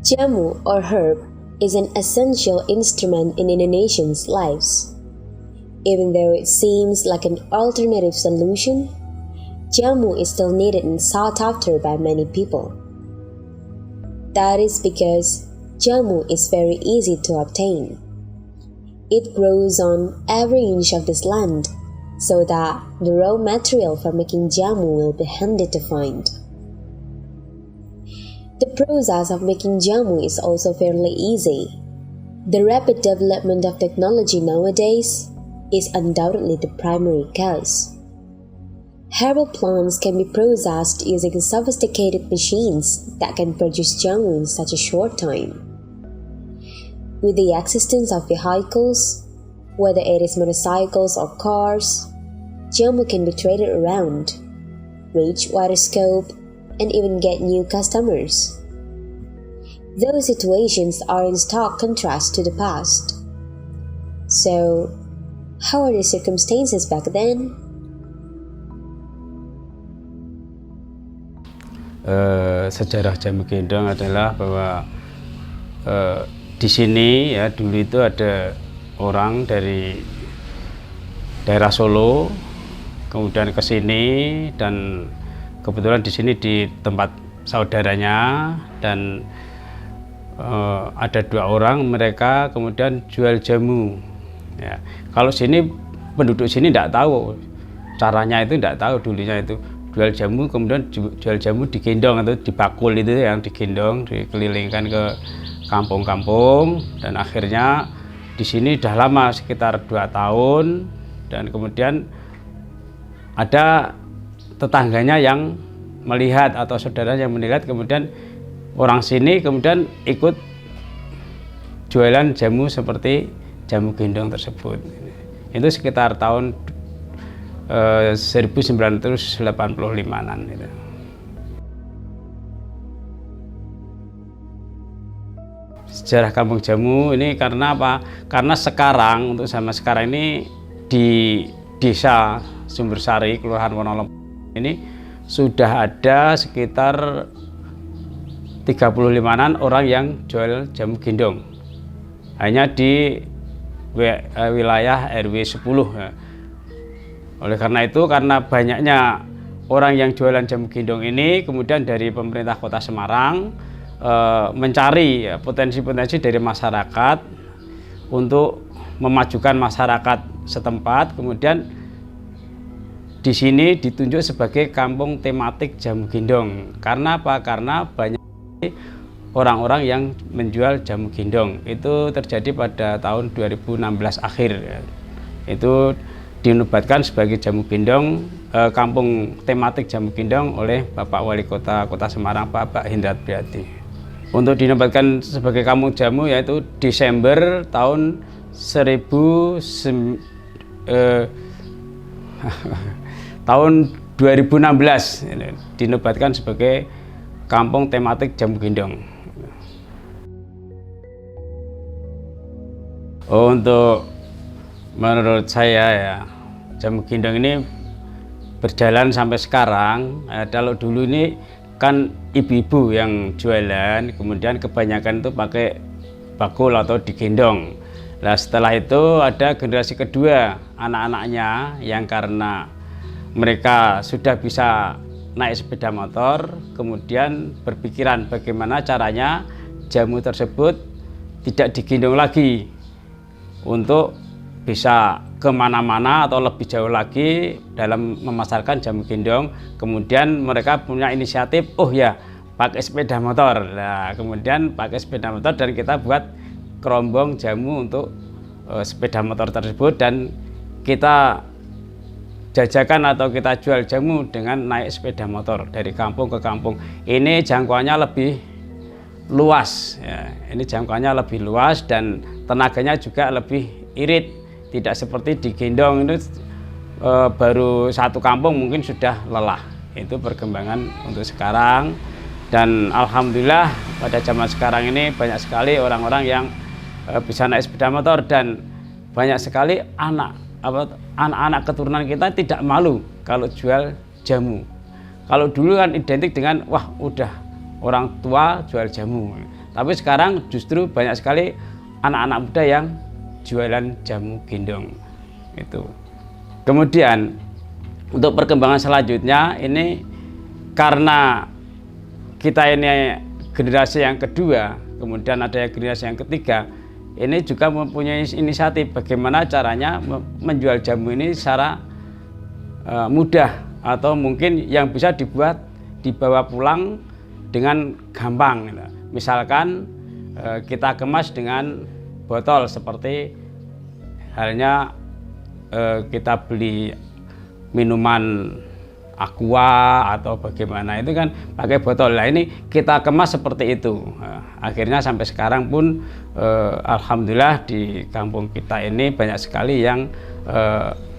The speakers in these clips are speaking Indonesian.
Jamu or herb is an essential instrument in Indonesians' lives. Even though it seems like an alternative solution, jamu is still needed and sought after by many people. That is because jamu is very easy to obtain. It grows on every inch of this land, so that the raw material for making jamu will be handy to find. The process of making jamu is also fairly easy. The rapid development of technology nowadays is undoubtedly the primary cause. Herbal plants can be processed using sophisticated machines that can produce jamu in such a short time. With the existence of vehicles, whether it is motorcycles or cars, jamu can be traded around, reach wider scope, and even get new customers. Those situations are in stark contrast to the past. So, how are the circumstances back then? Sejarah jamu gendong adalah bahwa di sini ya dulu itu ada orang dari daerah Solo, kemudian ke sini dan kebetulan di sini di tempat saudaranya dan ada 2 orang mereka kemudian jual jamu. Ya, kalau sini penduduk sini tidak tahu caranya itu, tidak tahu dulunya itu jual jamu, kemudian jual jamu digendong atau dibakul itu yang digendong, dikelilingkan ke kampung-kampung dan akhirnya di sini sudah lama sekitar 2 tahun dan kemudian ada tetangganya yang melihat atau saudara yang melihat kemudian orang sini kemudian ikut jualan jamu seperti jamu gendong tersebut. Itu sekitar tahun 1985-an itu. Sejarah kampung jamu ini karena apa? Karena sekarang untuk sama sekarang ini di desa Sumbersari, Kelurahan Wonolop ini sudah ada sekitar 35-an orang yang jual jamu gendong. Hanya di wilayah RW 10 ya. Oleh karena itu, karena banyaknya orang yang jualan jamu gendong ini, kemudian dari pemerintah Kota Semarang mencari potensi-potensi dari masyarakat untuk memajukan masyarakat setempat. Kemudian di sini ditunjuk sebagai kampung tematik jamu gendong. Karena apa? Karena banyak orang-orang yang menjual jamu gendong. Itu terjadi pada tahun 2016 akhir ya. Itu dinobatkan sebagai jamu gendong, kampung tematik jamu gendong oleh Bapak Wali Kota Kota Semarang, Bapak Hindrat Priadi. Untuk dinobatkan sebagai kampung jamu yaitu Desember tahun 2016 dinobatkan sebagai kampung tematik jamu gendong. Untuk menurut saya ya, jamu gendong ini berjalan sampai sekarang. Kalau dulu ini kan ibu-ibu yang jualan, kemudian kebanyakan itu pakai bakul atau digendong. Nah setelah itu ada generasi kedua anak-anaknya yang karena mereka sudah bisa naik sepeda motor, kemudian berpikiran bagaimana caranya jamu tersebut tidak digendong lagi untuk bisa kemana-mana atau lebih jauh lagi dalam memasarkan jamu gendong. Kemudian mereka punya inisiatif, oh ya pakai sepeda motor. Nah kemudian pakai sepeda motor dan kita buat kerombong jamu untuk sepeda motor tersebut dan kita jajakan atau kita jual jamu dengan naik sepeda motor dari kampung ke kampung. Ini jangkauannya lebih luas ya. Ini jangkauannya lebih luas dan tenaganya juga lebih irit. Tidak seperti digendong itu baru satu kampung mungkin sudah lelah. Itu perkembangan untuk sekarang dan alhamdulillah pada zaman sekarang ini banyak sekali orang-orang yang bisa naik sepeda motor dan banyak sekali anak-anak keturunan kita tidak malu kalau jual jamu. Kalau dulu kan identik dengan wah udah orang tua jual jamu. Tapi sekarang justru banyak sekali anak-anak muda yang jualan jamu gendong itu. Kemudian untuk perkembangan selanjutnya ini karena kita ini generasi yang kedua, kemudian ada generasi yang ketiga, ini juga mempunyai inisiatif bagaimana caranya menjual jamu ini secara mudah atau mungkin yang bisa dibawa pulang dengan gampang. Misalkan kita kemas dengan botol seperti halnya kita beli minuman aqua atau bagaimana itu kan pakai botol. Nah ini kita kemas seperti itu. Akhirnya sampai sekarang pun alhamdulillah di kampung kita ini banyak sekali yang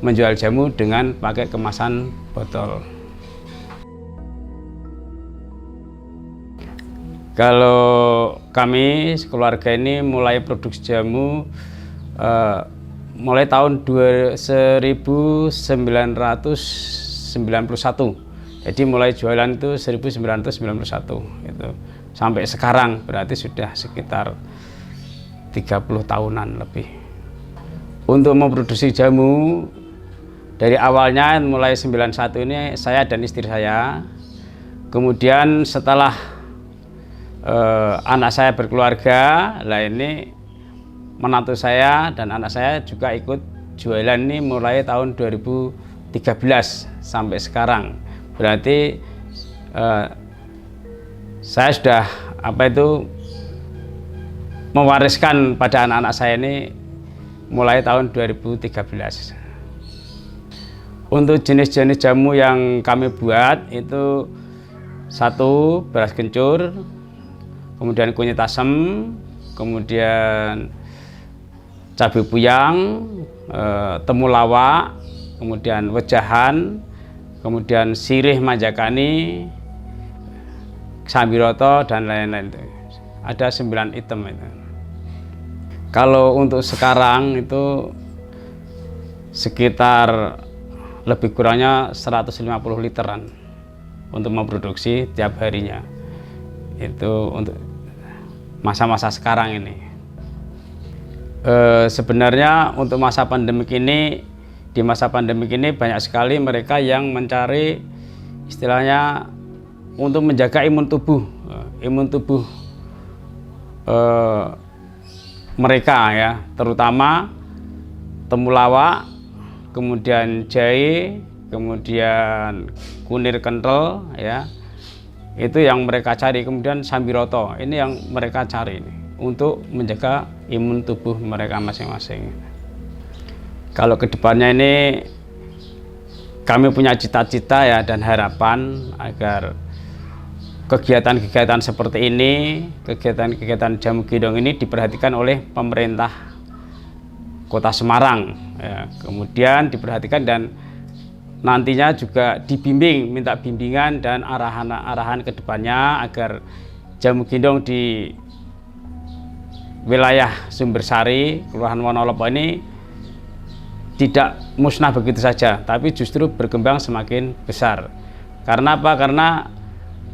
menjual jamu dengan pakai kemasan botol. Kalau kami keluarga ini mulai produksi jamu mulai tahun 1991. Jadi mulai jualan itu 1991 itu. Sampai sekarang berarti sudah sekitar 30 tahunan lebih. Untuk memproduksi jamu dari awalnya mulai 91 ini saya dan istri saya. Kemudian setelah anak saya berkeluarga, lah ini menantu saya dan anak saya juga ikut jualan ini mulai tahun 2013 sampai sekarang. Berarti saya sudah mewariskan pada anak-anak saya ini mulai tahun 2013. Untuk jenis-jenis jamu yang kami buat itu satu beras kencur, kemudian kunyit asam, kemudian cabai puyang, temulawak, kemudian wejahan, kemudian sirih manjakani, sambiroto dan lain-lain. Ada 9 item itu. Kalau untuk sekarang itu sekitar lebih kurangnya 150 literan untuk memproduksi tiap harinya. Itu untuk masa-masa sekarang ini. Sebenarnya untuk masa pandemik ini, di masa pandemik ini banyak sekali mereka yang mencari istilahnya untuk menjaga imun tubuh mereka ya, terutama temulawak, kemudian jahe, kemudian kunir kental ya. Itu yang mereka cari, kemudian sambiroto ini yang mereka cari ini, untuk menjaga imun tubuh mereka masing-masing. Kalau kedepannya ini kami punya cita-cita ya dan harapan agar kegiatan-kegiatan seperti ini, kegiatan-kegiatan jamu gendong ini diperhatikan oleh pemerintah Kota Semarang ya. Kemudian diperhatikan dan nantinya juga dibimbing, minta bimbingan dan arahan ke depannya agar jamu gendong di wilayah Sumbersari, Kelurahan Wonolopo ini tidak musnah begitu saja, tapi justru berkembang semakin besar. Karena apa? Karena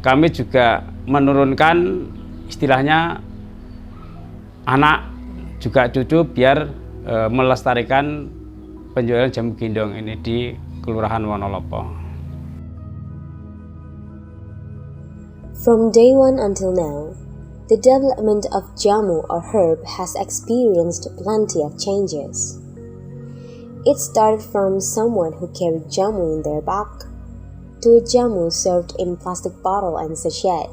kami juga menurunkan istilahnya anak juga cucu biar melestarikan penjualan jamu gendong ini di Kelurahan Wonolopo. From day one until now, the development of jamu or herb has experienced plenty of changes. It started from someone who carried jamu in their bag to a jamu served in plastic bottle and sachet,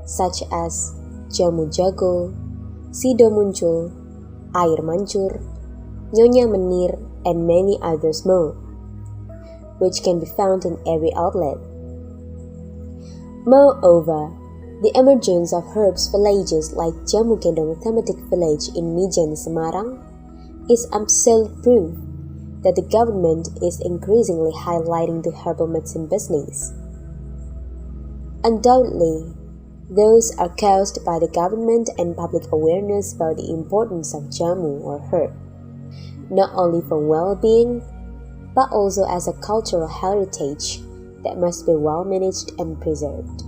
such as jamu jago, sido muncul, air mancur, nyonya menir, and many others more, which can be found in every outlet. Moreover, the emergence of herbs villages like Jamu Gendong Thematic Village in Mijen, Semarang is absolute proof that the government is increasingly highlighting the herbal medicine business. Undoubtedly, those are caused by the government and public awareness about the importance of jamu or herb, not only for well-being, but also as a cultural heritage that must be well managed and preserved.